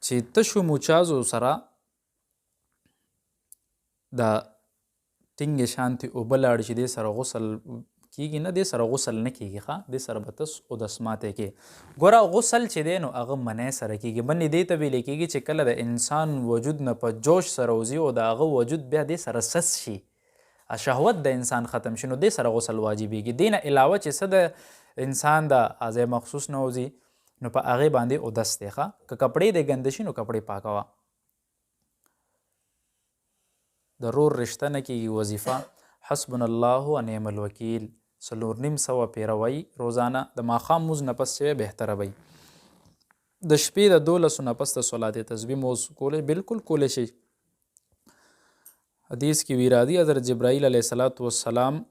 چې تشو موچازو سره د ټینګې شانتې اوبه لاړې چې دې سره غسل کیږي نه، دې سره غسل نه کیږي ښه، دې سره به تس اودس ماتی کې. ګوره غسل چې دی نو هغه منی سره کیږي، بنې دې ته ویلی کیږي چې کله د انسان وجود نه په جوش سره وځي او د هغه وجود بیا دې سره سس شي، شهوت د انسان ختم شي، نو دې سره غسل واجبېږي. دې نه علاوه چې څه د انسان د اعضای مخصوص نه وځي نو په هغې باندې اودس دی ښه. که کپړې دې ګنده شي نو کپړې پاکوه. د رور رشته نه کیږي وظیفه حسبنا الله و نعم الوکیل 4.5 پیروي روزانه، د ماښام مونځ نه پس چې بهتره وي. د شپې د 12 نه پس د صلات تسبیح مونځ کولی بالکل کولی شي. حدیث کې وی راځي حضرت جبرائیل علیه السلام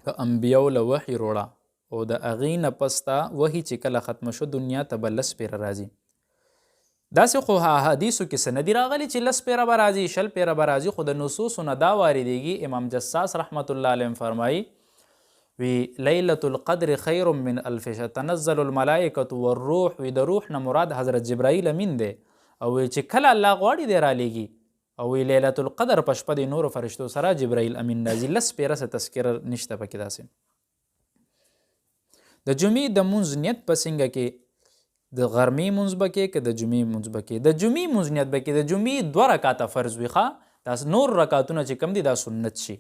په انبیاو له وحي روړه او د هغې نه پس ته وحي چې کله ختمه شو دنیا ته به 10 پیره راځي. داسې خو حدیثو کې څه نه دي راغلي چې 10 پیره به راځي 20 پیره به راځي، خو د نصوصو نه دا واردېږي. امام جساس رحمت الله علیه فرمایي وی لیلة القدر خیر من الف شهر تنزل الملائکة والروح، وی د روح نه مراد حضرت جبرائیل امین دی، او وی چې کله الله غواړي دی رالیږي، او وی لیلة القدر په شپه د نورو فرشتو سره جبرائیل امین راځي. 10 پیره څه تذکره نشته پکې. داسې د جمعې د مونځ نیت په څنګه کې د غرمې مونځ به کې که د جمعې مونځ به کې. د جمعې مونځ نیت به کې د جمعې 2 رکاته فرض وي ښه، دا نور رکاتونه چې کم دي دا سنت شي.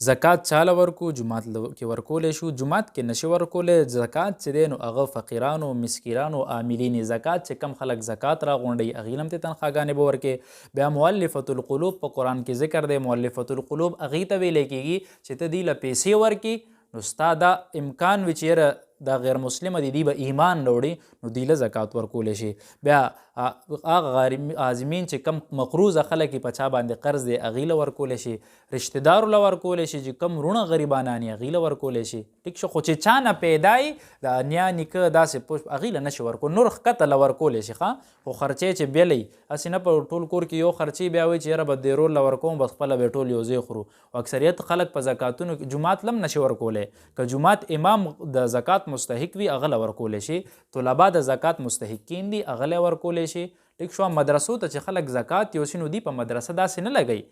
زکات چاله ورکو جماعت کې ورکولی شو، جماعت کې نشي ورکولی. زکات چې دی نو هغه فقیرانو مسکینانو عاملین زکات چې کم خلک زکات را غونډوي هغې هم ته تنخواګانې به ورکې. بیا مؤلفة القلوب په قرآن کې ذکر دی، مؤلفة القلوب هغې ته ویلی کېږي چې ته دې له پیسې ورکې نو ستا دا امکان وي چې یاره دا غیر مسلمه دي دی به ایمان راوړي نو دوی له زکات ورکولی شي. بیا هغه عازمین چې کم مقروضه خلک په چا باندې قرض دی هغې له ورکولی شي، رشته دارو له ورکولی شي، چې کم رونه غریبانان یې هغې له ورکولی شي. ټیک شو، خو چې چا نه پیدا یې د نیا نیکه داسې پوښ هغې له نشي ورکول، نور ښکته له ورکولی شي ښه. خو خرچې چې بیلی هسې نه په ټول کور کې یو خرچې بیا وایي چې یاره به دې رول له ورکوم بس خپله به ټول یو ځای خورو. او اکثریت خلک په زکاتونو کې جومات له هم نشي ورکولی، که جومات امام د زکات مستحق وي هغه له ورکولی شي، طلبا د زکات مستحقین دي هغه له ورکولی شي. ټیک شو، مدرسو ته چې خلک زکات یوسي نو دی په مدرسه داسې نه لګوي،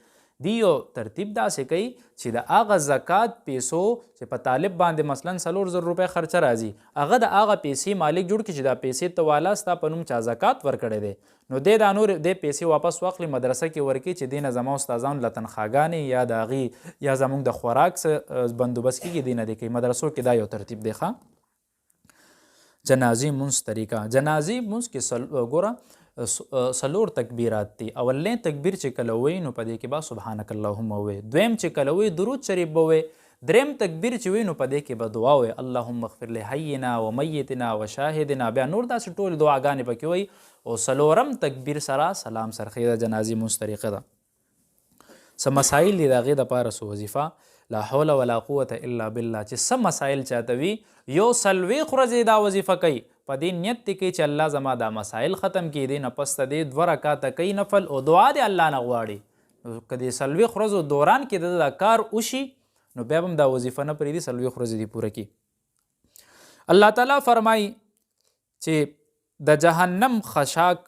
دی یو ترتیب داسې کوي چې د هغه زکات پیسو چې په طالب باندې مثلا 4,000 روپۍ خرچه راځي هغه د هغه پیسې مالک جوړ کړي چې دا پیسې ته والا ستا په نوم چا زکات ورکړی دی نو دی دا نور دی پیسې واپس واخلي مدرسه کې ورکړي چې دی نه زما استادانو له تنخواګانې یا د هغې یا زموږ د خوراک څه بندوبست کېږي دی نه دی کوي. مدرسو کې دا یو ترتیب دی ښه. جنازې مونځ طریقه. جنازې مونځ کې ګوره 4 تکبیرات دي. اولنی تکبیر چې کله وی نو په دې کې به سبحانک اللهم وی، دویم چې کله وی درود شریف به وی، دریم تکبیر چې وی نو په دې کې به دعا وی اللهم اغفر لحینا و میتنا و شاهدنا، بیا نور داسې ټول دعاګانې پکې وی. او 4م تکبیر سره سلام سرخی د جنازې مونځ طریقه ده. څه مسایل دي د هغې دپاره څه وظیفه لا حول ولا قوة الا بالله چې څه مسایل چاته وي یو 40 ورځې دا وظیفه کوي په دې نیت دی کوي چې الله زما دا مسایل ختم کړي، دی نه پس ته دی 2 رکاته کوي نفل او دعا دی الله نه غواړي. نو که د 40 ورځو دوران کې د دا کار وشي نو بیا هم دا وظیفه نه پرېږدي 40 ورځې دی پوره کړي. الله تعالی فرمایي چې د جهنم خشاک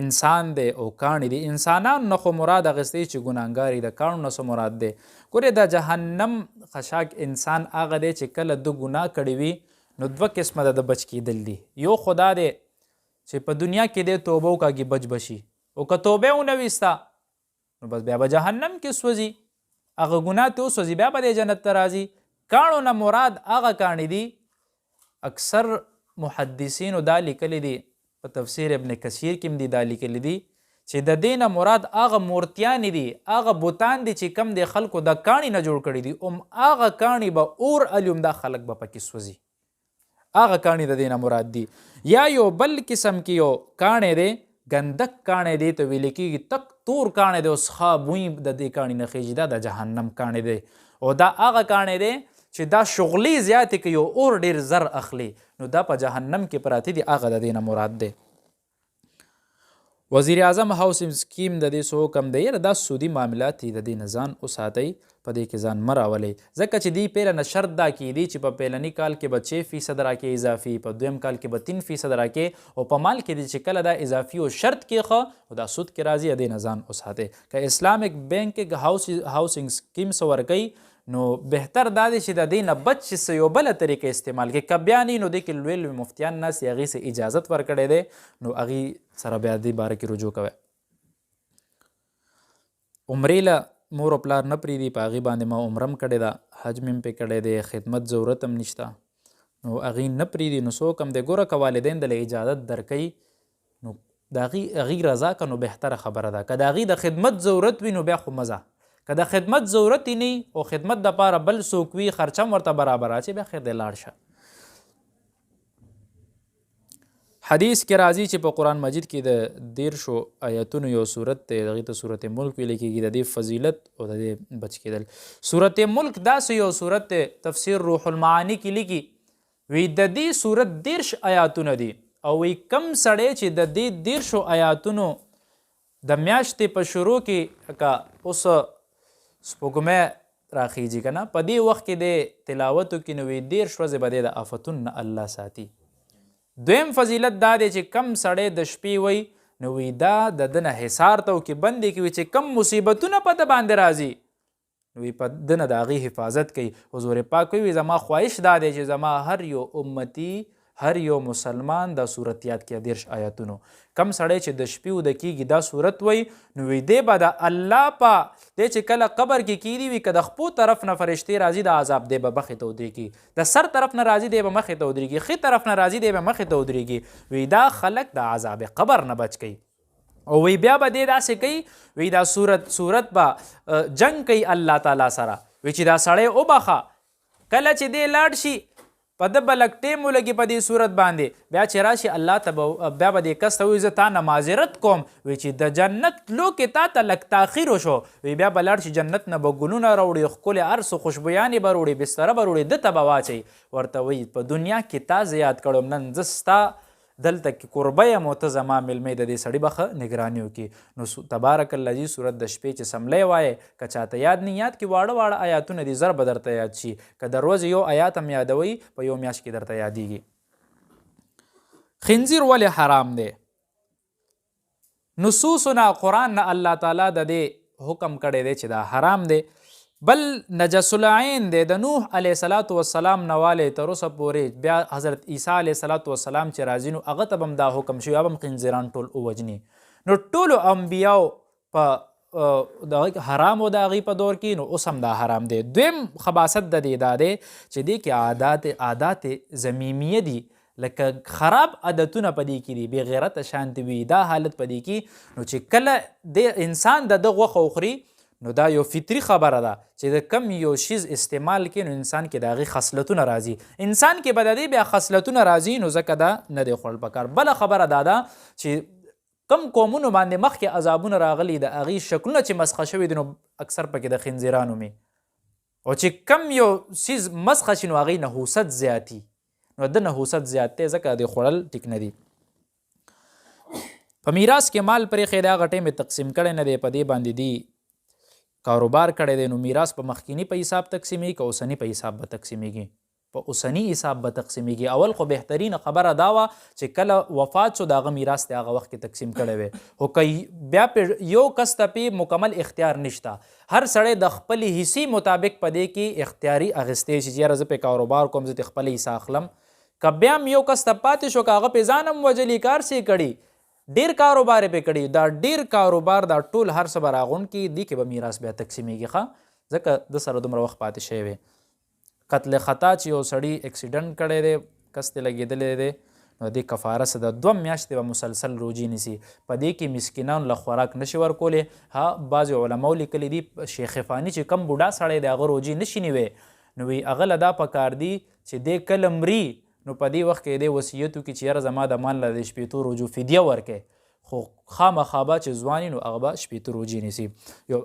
انسان دی او کاڼي دی. انسانان نه خو مراد اخیستی چې ګناهګار د کاڼو نه څه مراد دی. ګورې د جهنم خشاک انسان هغه دی چې کله د ګناه کړی وي نو 2 قسمه د بچ کېدل دي. یو خدا دی چې په دنیا کې دی توبه وکاږي بچ بشي، او که توبه ونه ویستا نو بس بیا به جهنم کې سوځي، هغه ګناه ته وسوځي بیا به دی جنت ته راځي. کاڼو نه مراد هغه کاڼي دي. اکثر محدثینو دا لیکلی دي په تفسیر ابن کثیر کې هم دي دا لیکلی دي چې د دې نه مراد هغه مورتیانې دي، هغه بوتان دي چې کم د خلکو د کاڼي نه جوړ کړي دي، هغه کاڼي به اور الیم دا خلک به پکې سوځي، هغه کاڼي د دې نه مراد دي. یا یو بل قسم کې یو کاڼی دی ګندک کاڼی دی ته ویل کېږي، تک تور کاڼی دی، اوس ښه بوی د دې کاڼي نه خیږي، دا د جهنم کاڼی دی. او دا هغه کاڼی دی چې دا شغلې زیاتې کوي او اور ډېر زر اخلي، نو دا په جهنم کې پراته دي، هغه د دې نه مراد دی. وزیر اعظم هاوسینګ سکیم د دې څه حکم دی یاره دا سودي معاملات دي د دې نه ځان وساتئ په دې کې ځان مه راولئ ځکه چې دوی پیله نه شرط دا کیدي چې په پیلني کال کې به 6% راکې اضافي په دویم کال کې به 3% راکې او په مال کې دي چې کله دا اضافي او شرط کېښه او دا سود کې راځي د دې نه ځان وساتئ که اسلامیک بینک هاوسینګ سکیم څه ورکوي نو بهتر دا دی چې د دې نه بچ چې څه یو بله طریقه استعمال کړي که بیا نه نو دې کې لوی لوی مفتیان ناست هغې څه اجازت ورکړی دی نو هغې سره بیا دې باره کې رجوع کوئ عمرې له مور او پلار نه پرېږدي په هغې باندې ما عمره هم کړې ده حج مې هم پرې کړی دی خدمت ضرورت هم نشته نو هغې نه پرېږدي نو څه حکم دی ګوره که والدین دله اجازت درکوي نو د هغې رضا که نو بهتره خبره ده که د هغې د خدمت ضرورت وي نو بیا خو مزه که د خدمت ضرورت یې نه او خدمت دپاره بل څوک وي خرچه هم ورته برابر اچي بیا خیر دی لاړ شه حدیث کې راځي چې په قرآن مجید کې د 13 آیتونو یو صورت دی هغې ته صورت ملک ویل کېږي د دې فضیلت او د دې بچ کېدل صورت ملک داسې یو صورت دی تفسیر روح المعانی کې لیکي وی د دې صورت 13 آیاتونه دي او وی کم سړی چې د دې 13 آیاتونو د میاشتې په شروع کې که اوس سپوږمۍ راخیږي که نه په دې وخت کې د تلاوتو کې نو وی 13 ورځې به دی د آفتون نه الله ساتي دویم فضیلت دا دی چې کم سړی د شپې وی نو وی دا د ده نه حصار ته وکړي بندې کوي چې کم مصیبتونه په ده باندې راځي نو وی په ده نه د هغې حفاظت کوي حضور پاک وی زما خواهش دا دی چې زما هر یو امتی هر یو مسلمان دا صورت یاد کړي 13 آیاتونو کم سړی چې د شپې وده کېږي دا صورت وی نو وی دی به د الله په دی چې کله قبر کې کیدي وي که د خپو طرف نه فرشتې راځي د عذاب دی به مخې ته ودرېږي د سر طرف نه راځي دی به مخې ته ودرېږي ښي طرف نه راځي دی به مخې ته ودرېږي وی دا خلک د عذاب قبر نه بچ کوي او وی بیا به دی داسې کوي وی دا صورت به جنگ کوي الله تعالی سره وی چې دا سړی وبخه کله چې دی لاړ شي په ده به لږ ټیم ولګي په دې صورت باندې بیا چې راشي الله ته بیا به دې کس ته وایي زه تا نه معذرت کوم وی چې د جنت تلو کې تا ته لږ تاخیر وشو وی بیا به لاړ شي جنت نه به ګلونه راوړي ښکلې هر څه خوشبویانې به راوړي بستره به راوړي ده ته به واچوي ورته وایي په دنیا کې تا زه یاد کړم نن زه ستا دلته کې قربه یم او ته زما میلمې د دې سړي به ښه نګراني وکړي نو تبارک الذي صورت د شپې چې سملی وایې که چاته یاد نه یاد کې واړه واړه آیاتونه دي زر به درته یاد شي که د ورځې یو آیات هم یادوئ په یو میاشت کې درته یادیږي خنزیر ولې حرام دی نصوصونه قرآن نه الله تعالی د دې حکم کړی دی چې دا حرام دی بل نجس العین دی د نوح علیه السلام نه والې تر اوسه پورې بیا حضرت عیسی علیه السلام چې راځي نو هغه ته به هم دا حکم شوي هغه هم خنزیران ټول ووجني نو ټولو انبیاو په د حرام و د هغې په دور کې نو اوس هم دا حرام دی دویم خباست د دې دا دی چې دې کې عادات ضمیمیه دي لکه خراب عادتونه په دې کې دي بې غیرته شانتې وي دا حالت په دې کې نو چې کله د انسان د ده غوښه وخوري نو دا یو فطري خبره ده چې د کم یو شیز استعمال کې نو انسان کې د هغې خصلتونه راځي انسان کې به د دې بیا خصلتونه راځي نو ځکه دا نه دی خوړل پکار بله خبره دا ده چې کم قومونو باندې مخکې عذابونه راغلي د هغې شکلونه چې مسخه شوي دي نو اکثر پکې د خنزیرانو مې او چې کم یو سیز مسخه شي نو هغې نحوست زیاتي نو د نحوست زیات دی ځکه د خوړل ټیک نه دي په میراث کې مال پرېښی دی هغه ټیم یې تقسیم کړی نه دی په دې باندې دی کاروبار کړی دی نو میراث په مخکینی په حساب تقسیمیږي که اوسني په حساب به تقسیمیږي په اوسني حساب به تقسیمیږي اول خو بهترینه خبره دا وه چې کله وفات شو د هغه میراث دی هغه وخت کې تقسیم کړی وی خو که بیا پې یو کس ته پې مکمل اختیار نشته هر سړی د خپلې حصې مطابق په دې کې اختیاري اخیستی شي چې یاره زه پې کاروبار کوم زه ترې خپله حصه اخلم که بیا هم یو کس ته پاتې شو که هغه پې ځان هم وجلي کار سې کړي ډیر کاروبار پې کړي دا ډیر کاروبار دا ټول هر څه به راغونډ کړي دې کې به میراث بیا تقسیمیږي ښه ځکه د سره دومره وخت پاتې شوی وی قتل خطا چې یو سړي اکسیډنټ کړی دی کس ته لګېدلی دی نو دې کفاره څه ده 2 میاشتې به مسلسل روجي نیسي په دې کې مسکینانو له خوراک نشي ورکولی ها بعضې علماو لیکلی دي شیخ فاني چې کم بوډا سړی دی هغه روجي نشي نیوی نو وی هغه له دا پکار دي چې دې کله مري نو په دې وخت کې دې وصیت وکړي چې یاره زما د مال له د شپېتو روجو فدیه ورکړئ خو خامخا به چې ځوان نو هغه به شپېته روجې نیسي یو